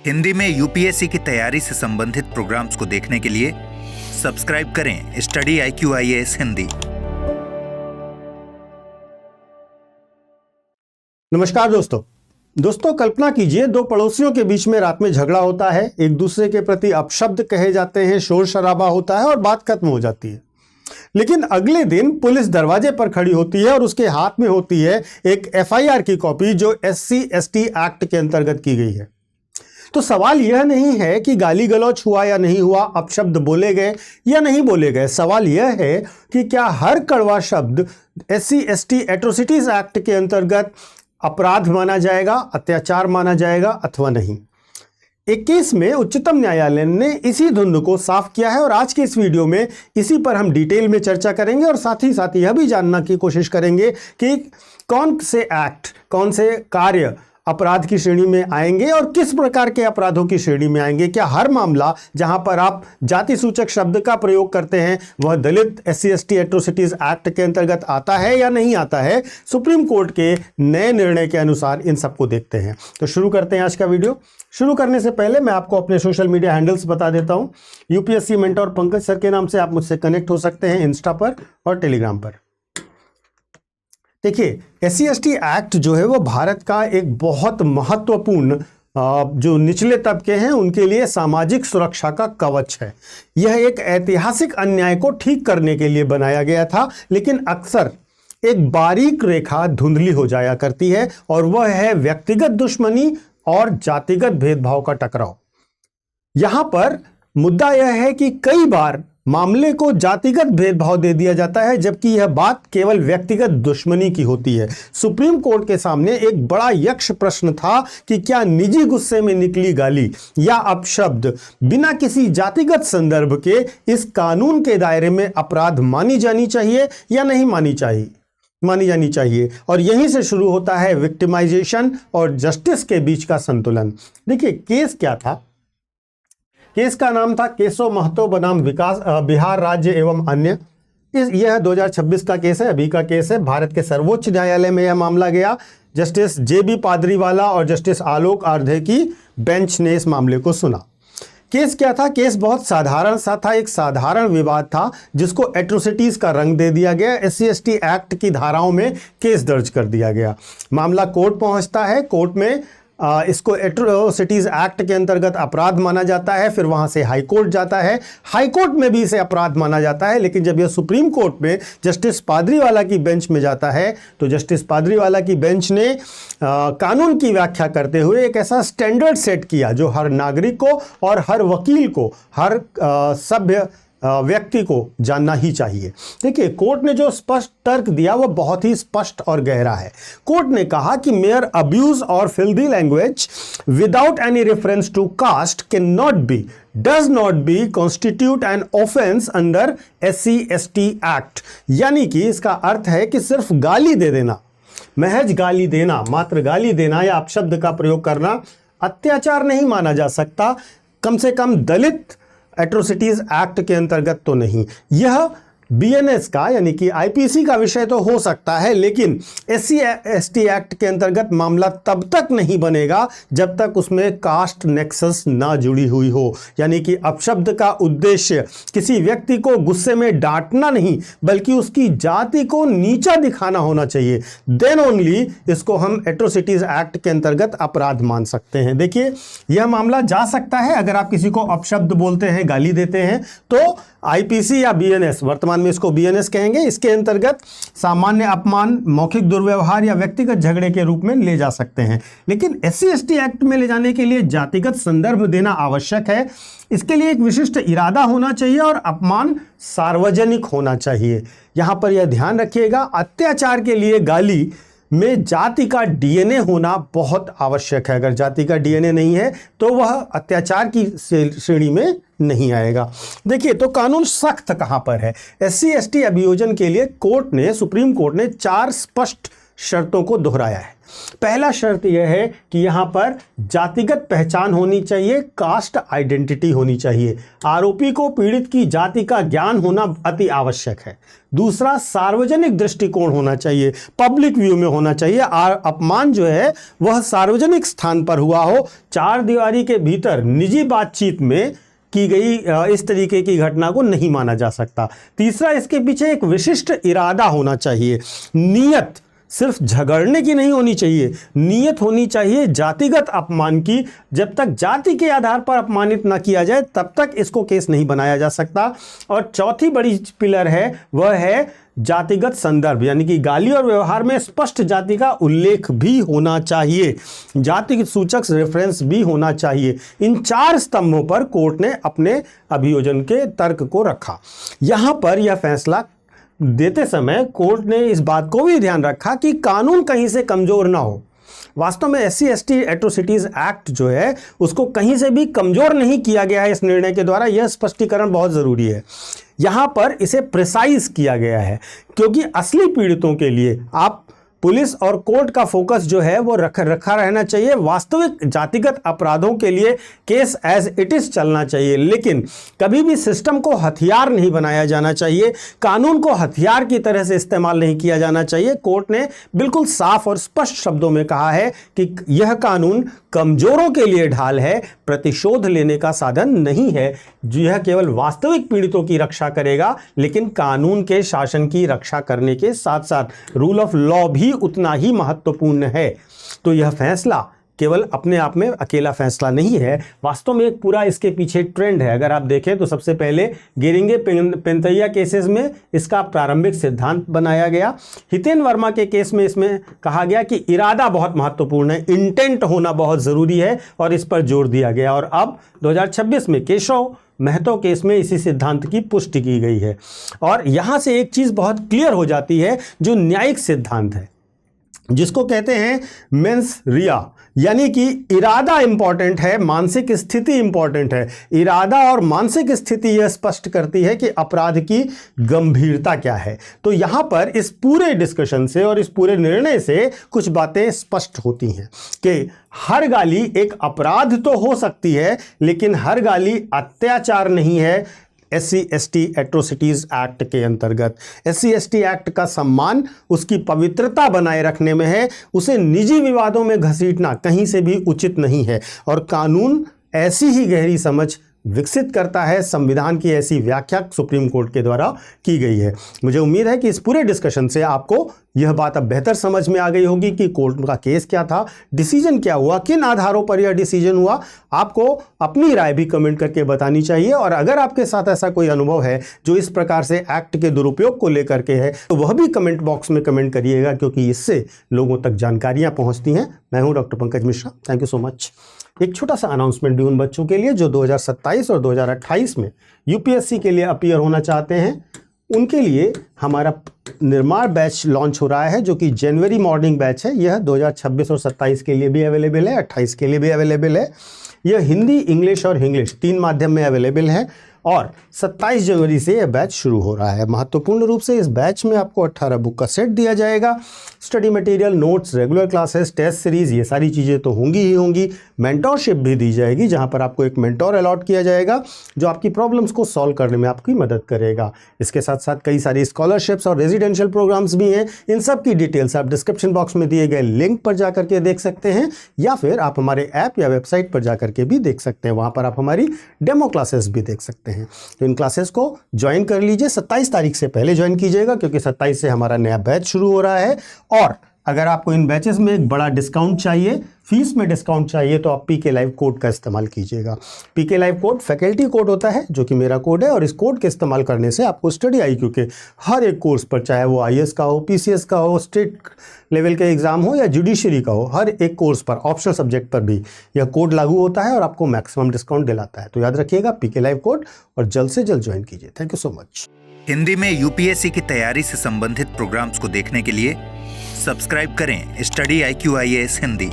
हिंदी में यूपीएससी की तैयारी से संबंधित प्रोग्राम्स को देखने के लिए सब्सक्राइब करें स्टडी IQ-IAS हिंदी। नमस्कार दोस्तों, कल्पना कीजिए दो पड़ोसियों के बीच में रात में झगड़ा होता है, एक दूसरे के प्रति अपशब्द कहे जाते हैं, शोर शराबा होता है और बात खत्म हो जाती है। लेकिन अगले दिन पुलिस दरवाजे पर खड़ी होती है और उसके हाथ में होती है एक FIR की कॉपी जो SC/ST एक्ट के अंतर्गत की गई है। तो सवाल यह नहीं है कि गाली गलौच हुआ या नहीं हुआ, अपशब्द बोले गए या नहीं बोले गए। सवाल यह है कि क्या हर कड़वा शब्द SC/ST एट्रोसिटीज एक्ट के अंतर्गत अपराध माना जाएगा, अत्याचार माना जाएगा अथवा नहीं। एक केस में उच्चतम न्यायालय ने इसी धुंध को साफ किया है और आज के इस वीडियो में इसी पर हम डिटेल में चर्चा करेंगे और साथ ही यह भी जानना की कोशिश करेंगे कि कौन से एक्ट, कौन से कार्य अपराध की श्रेणी में आएंगे और किस प्रकार के अपराधों की श्रेणी में आएंगे। क्या हर मामला जहां पर आप जाति सूचक शब्द का प्रयोग करते हैं वह दलित SC/ST एट्रोसिटीज एक्ट के अंतर्गत आता है या नहीं आता है। सुप्रीम कोर्ट के नए निर्णय के अनुसार इन सबको देखते हैं। तो शुरू करते हैं आज का वीडियो। शुरू करने से पहले मैं आपको अपने सोशल मीडिया हैंडल्स बता देता हूं। UPSC मेंटोर पंकज सर के नाम से आप मुझसे कनेक्ट हो सकते हैं इंस्टा पर और टेलीग्राम पर। देखिए, SC/ST एक्ट जो है वो भारत का एक बहुत महत्वपूर्ण जो निचले तबके हैं उनके लिए सामाजिक सुरक्षा का कवच है। यह एक ऐतिहासिक अन्याय को ठीक करने के लिए बनाया गया था, लेकिन अक्सर एक बारीक रेखा धुंधली हो जाया करती है और वह है व्यक्तिगत दुश्मनी और जातिगत भेदभाव का टकराव। यहां पर मुद्दा यह है कि कई बार मामले को जातिगत भेदभाव दे दिया जाता है, जबकि यह बात केवल व्यक्तिगत दुश्मनी की होती है। सुप्रीम कोर्ट के सामने एक बड़ा यक्ष प्रश्न था कि क्या निजी गुस्से में निकली गाली या अपशब्द बिना किसी जातिगत संदर्भ के इस कानून के दायरे में अपराध मानी जानी चाहिए या नहीं मानी जानी चाहिए। और यहीं से शुरू होता है विक्टिमाइजेशन और जस्टिस के बीच का संतुलन। देखिए, केस क्या था। केस का नाम था केशव महतो बनाम विकास बिहार राज्य एवं अन्य। यह 2026 का केस है, अभी का केस है। भारत के सर्वोच्च न्यायालय में यह मामला गया। जस्टिस JB पादरीवाला और जस्टिस आलोक आर्धे की बेंच ने इस मामले को सुना। केस क्या था? केस बहुत साधारण सा था, एक साधारण विवाद था जिसको एट्रोसिटीज का रंग दे दिया गया। SC/ST एक्ट की धाराओं में केस दर्ज कर दिया गया। मामला कोर्ट पहुंचता है। कोर्ट में इसको एट्रोसिटीज एक्ट के अंतर्गत अपराध माना जाता है। फिर वहां से हाई कोर्ट जाता है। हाई कोर्ट में भी इसे अपराध माना जाता है, लेकिन जब यह सुप्रीम कोर्ट में जस्टिस पादरीवाला की बेंच में जाता है तो जस्टिस पादरीवाला की बेंच ने कानून की व्याख्या करते हुए एक ऐसा स्टैंडर्ड सेट किया जो हर नागरिक को और हर वकील को, हर सभ्य व्यक्ति को जानना ही चाहिए। देखिए, कोर्ट ने जो स्पष्ट तर्क दिया वह बहुत ही स्पष्ट और गहरा है। कोर्ट ने कहा कि मेयर अब्यूज और filthy language without any reference to caste does not be constitute an offence under SC/ST act. यानी कि इसका अर्थ है कि सिर्फ गाली दे देना, महज गाली देना, मात्र गाली देना या अपशब्द का प्रयोग करना अत्याचार नहीं माना जा सकता। कम से कम दलित एट्रोसिटीज एक्ट के अंतर्गत तो नहीं। यह BNS का यानी कि IPC का विषय तो हो सकता है, लेकिन SC/ST एक्ट के अंतर्गत मामला तब तक नहीं बनेगा जब तक उसमें कास्ट नेक्सस ना जुड़ी हुई हो। यानी कि अपशब्द का उद्देश्य किसी व्यक्ति को गुस्से में डांटना नहीं, बल्कि उसकी जाति को नीचा दिखाना होना चाहिए। देन ओनली इसको हम एट्रोसिटीज एक्ट के अंतर्गत अपराध मान सकते हैं। देखिए, यह मामला जा सकता है अगर आप किसी को अपशब्द बोलते हैं, गाली देते हैं, तो IPC या BNS, वर्तमान में इसको BNS कहेंगे, इसके अंतर्गत सामान्य अपमान, मौखिक दुर्व्यवहार या व्यक्तिगत झगड़े के रूप में ले जा सकते हैं। लेकिन SC/ST एक्ट में ले जाने के लिए जातिगत संदर्भ देना आवश्यक है। इसके लिए एक विशिष्ट इरादा होना चाहिए और अपमान सार्वजनिक होना चाहिए। यहां पर यह ध्यान रखिएगा, अत्याचार के लिए गाली में जाति का DNA होना बहुत आवश्यक है। अगर जाति का DNA नहीं है तो वह अत्याचार की श्रेणी में नहीं आएगा। देखिए, तो कानून सख्त कहां पर है? SC/ST अभियोजन के लिए सुप्रीम कोर्ट ने 4 स्पष्ट शर्तों को दोहराया है। पहला शर्त यह है कि यहाँ पर जातिगत पहचान होनी चाहिए, कास्ट आइडेंटिटी होनी चाहिए। आरोपी को पीड़ित की जाति का ज्ञान होना अति आवश्यक है। दूसरा, सार्वजनिक दृष्टिकोण होना चाहिए, पब्लिक व्यू में होना चाहिए। अपमान जो है वह सार्वजनिक स्थान पर हुआ हो, चार दीवारी के भीतर निजी बातचीत में की गई इस तरीके की घटना को नहीं माना जा सकता। तीसरा, इसके पीछे एक विशिष्ट इरादा होना चाहिए। नीयत सिर्फ झगड़ने की नहीं होनी चाहिए, नीयत होनी चाहिए जातिगत अपमान की। जब तक जाति के आधार पर अपमानित ना किया जाए तब तक इसको केस नहीं बनाया जा सकता। और चौथी बड़ी पिलर है वह है जातिगत संदर्भ, यानी कि गाली और व्यवहार में स्पष्ट जाति का उल्लेख भी होना चाहिए, जाति सूचक रेफरेंस भी होना चाहिए। इन चार स्तंभों पर कोर्ट ने अपने अभियोजन के तर्क को रखा। यहाँ पर यह फैसला देते समय कोर्ट ने इस बात को भी ध्यान रखा कि कानून कहीं से कमजोर ना हो। वास्तव में SC/ST एट्रोसिटीज एक्ट जो है उसको कहीं से भी कमजोर नहीं किया गया है इस निर्णय के द्वारा। यह स्पष्टीकरण बहुत ज़रूरी है। यहाँ पर इसे प्रिसाइज किया गया है क्योंकि असली पीड़ितों के लिए आप पुलिस और कोर्ट का फोकस जो है वो रखा रहना चाहिए। वास्तविक जातिगत अपराधों के लिए केस एज इट इज चलना चाहिए, लेकिन कभी भी सिस्टम को हथियार नहीं बनाया जाना चाहिए, कानून को हथियार की तरह से इस्तेमाल नहीं किया जाना चाहिए। कोर्ट ने बिल्कुल साफ और स्पष्ट शब्दों में कहा है कि यह कानून कमजोरों के लिए ढाल है, प्रतिशोध लेने का साधन नहीं है। यह केवल वास्तविक पीड़ितों की रक्षा करेगा, लेकिन कानून के शासन की रक्षा करने के साथ साथ रूल ऑफ लॉ भी उतना ही महत्वपूर्ण है। तो यह फैसला केवल अपने आप में अकेला फैसला नहीं है, वास्तव में एक पूरा इसके पीछे ट्रेंड है। अगर आप देखें तो सबसे पहले गेरिंगे पेंतैया केसेस में इसका प्रारंभिक सिद्धांत बनाया गया। हितेन वर्मा के केस में इसमें कहा गया कि इरादा बहुत महत्वपूर्ण है, इंटेंट होना बहुत ज़रूरी है और इस पर जोर दिया गया। और अब 2026 में केशव महतो केस में इसी सिद्धांत की पुष्टि की गई है। और यहाँ से एक चीज़ बहुत क्लियर हो जाती है जो न्यायिक सिद्धांत है, जिसको कहते हैं मेंस रिया, यानी कि इरादा इंपॉर्टेंट है, मानसिक स्थिति इंपॉर्टेंट है। इरादा और मानसिक स्थिति यह स्पष्ट करती है कि अपराध की गंभीरता क्या है। तो यहाँ पर इस पूरे डिस्कशन से और इस पूरे निर्णय से कुछ बातें स्पष्ट होती हैं कि हर गाली एक अपराध तो हो सकती है, लेकिन हर गाली अत्याचार नहीं है। SC/ST एट्रोसिटीज एक्ट के अंतर्गत SC/ST एक्ट का सम्मान उसकी पवित्रता बनाए रखने में है, उसे निजी विवादों में घसीटना कहीं से भी उचित नहीं है। और कानून ऐसी ही गहरी समझ विकसित करता है, संविधान की ऐसी व्याख्या सुप्रीम कोर्ट के द्वारा की गई है। मुझे उम्मीद है कि इस पूरे डिस्कशन से आपको यह बात अब बेहतर समझ में आ गई होगी कि कोर्ट का केस क्या था, डिसीजन क्या हुआ, किन आधारों पर यह डिसीजन हुआ। आपको अपनी राय भी कमेंट करके बतानी चाहिए। और अगर आपके साथ ऐसा कोई अनुभव है जो इस प्रकार से एक्ट के दुरुपयोग को लेकर के है, तो वह भी कमेंट बॉक्स में कमेंट करिएगा, क्योंकि इससे लोगों तक जानकारियाँ पहुँचती हैं। मैं हूँ doctor Pankaj Mishra, thank you so much. एक छोटा सा अनाउंसमेंट भी उन बच्चों के लिए जो 2027 और 2028 में UPSC के लिए अपीयर होना चाहते हैं, उनके लिए हमारा निर्माण बैच लॉन्च हो रहा है, जो कि जनवरी मॉर्निंग बैच है। यह 2026 और 27 के लिए भी अवेलेबल है, 28 के लिए भी अवेलेबल है। यह हिंदी, इंग्लिश और इंग्लिश 3 माध्यम में अवेलेबल है और 27 जनवरी से यह बैच शुरू हो रहा है। महत्वपूर्ण रूप से इस बैच में आपको 18 बुक का सेट दिया जाएगा। Study material, notes, regular classes, test series, ये सारी चीज़ें तो होंगी ही होंगी। मेंटोरशिप भी दी जाएगी, जहां पर आपको एक मेंटोर अलॉट किया जाएगा जो आपकी प्रॉब्लम्स को सॉल्व करने में आपकी मदद करेगा। इसके साथ साथ कई सारी स्कॉलरशिप्स और रेजिडेंशियल प्रोग्राम्स भी हैं। इन सब की डिटेल्स आप डिस्क्रिप्शन बॉक्स में दिए गए लिंक पर जाकर के देख सकते हैं, या फिर आप हमारे ऐप या वेबसाइट पर जाकर के भी देख सकते हैं। वहाँ पर आप हमारी डेमो क्लासेस भी देख सकते हैं। तो इन क्लासेस को ज्वाइन कर लीजिए। 27 तारीख से पहले ज्वाइन कीजिएगा, क्योंकि 27 से हमारा नया बैच शुरू हो रहा है। और अगर आपको इन बैचेस में एक बड़ा डिस्काउंट चाहिए, फीस में डिस्काउंट चाहिए, तो आप PK लाइव कोड का इस्तेमाल कीजिएगा। PK live code faculty code होता है, जो कि मेरा कोड है, और इस कोड के इस्तेमाल करने से आपको स्टडी IQ के हर एक कोर्स पर, चाहे वो IAS का हो, PCS का हो, स्टेट लेवल के एग्जाम हो या जुडिशरी का हो, हर एक कोर्स पर, ऑप्शनल सब्जेक्ट पर भी यह कोड लागू होता है और आपको मैक्सिमम डिस्काउंट दिलाता है। तो याद रखिएगा PK लाइव कोड, और जल्द से जल्द ज्वाइन कीजिए। Thank you so much. Hindi में UPSC की तैयारी से संबंधित प्रोग्राम्स को देखने के लिए सब्सक्राइब करें स्टडी IQ IAS हिंदी।